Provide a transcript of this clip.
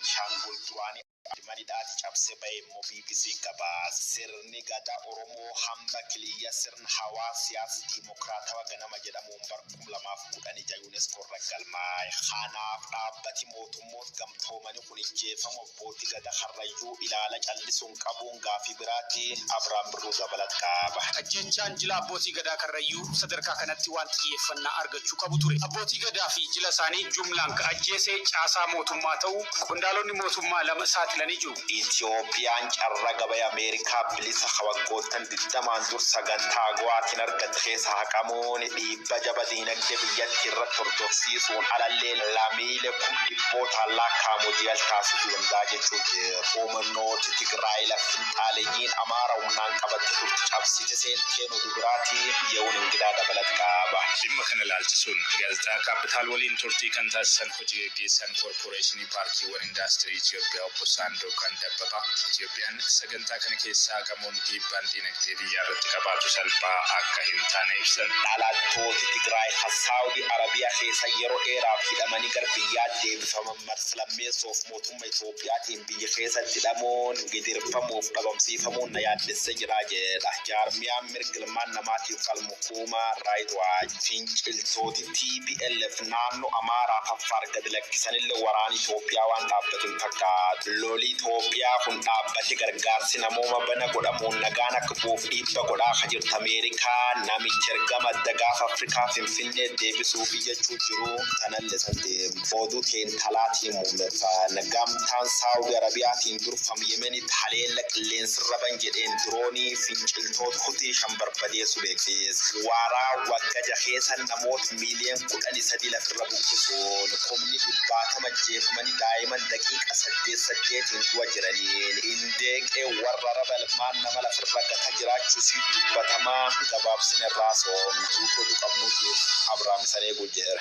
Shangul Durani Manidati Chapse by BBC Gabas, Sirni Gada Oromo, Hamba Kilia, Sirn Hawasias, Democrata, Ganama Jedamumbar, Kumlama, Kudanija UNESCO Ragalmai, Hana, Batimo, Gamtomani, Famo, Botiga, the Harayu, Ilala, Alison Kabunga, Fibrati, Abram Ruza Balatkaba. A Jenjangila Botiga Karayu, Sadarka Kanatiwan, Fana Arga Chukabuture, a Botiga Dafi, Jilasani, Jumlank, a Jesse, Chasa Motumato, Kundaloni Motumala, Satlaniju. Ethiopian Ragabay America, Blissa Hawagotan, the Damandur Saganta, Guatinar, Gatres, Hakamon, the Bajabadina, Deviat, Orthodoxis, on Alale, Lamile, Bota Laka, Modial Tassi, and Dajet, Oman Note, Tigraila, Fintalegin, Amara, Unankabat, Citizen, Keno Dubrati, Yon Gada Balatkaba. Immacanal soon, Gazda Capital will in Turticantas and Portuguese and Corporation Party or Industry, Ethiopia, Posando, Kandababa, Ethiopian, second Takanaki Sagamon, Bandin, Yarat Salpa, Akahintanation, Ala Toti Tigray, Saudi Arabia, Yero Era, Kidamanigar Piyat, David from Marslamis of Motum Ethiopia, in Bijesa, Tidamon, Gidir Famof, Abamsi Famon, Nayat, the Sejraje, Jarmia, Mirkelman, Namati, Falmukuma, Raidwa, Finch, Toti, TBLF, Nano, Amara, Farga, the Sanilla Waran, Ethiopia, and Abdul Takat, Loli, Ethiopia, Batigar Garcina, Moma, Benagodamun, Nagana, Kabuf, Ipa, Godahajir, America, Nami Chergama, Dagaf, Africa, Finne, Davis, Ufija, Chujuru, Tanales, and the Bodutin, Talati, Mumefa, Nagam, Tan, Saudi Arabia, Tindur from Yemen, Halel, Lens, Rabanget, and Droni, Finchil, Tot, Huti, Shambar, Padia, Subexis, Wara, Wakaja, and Namot, Million, Kutanisadilla, Rabukuso, the community, Batama, Jeff, Money, Diamond, the King, as a disagate in Guajarani, in Deg, a Warabel, Man, Namala, Ragata, Chusi, Batama, the Babs in a Raso, Abraham Sanebujer.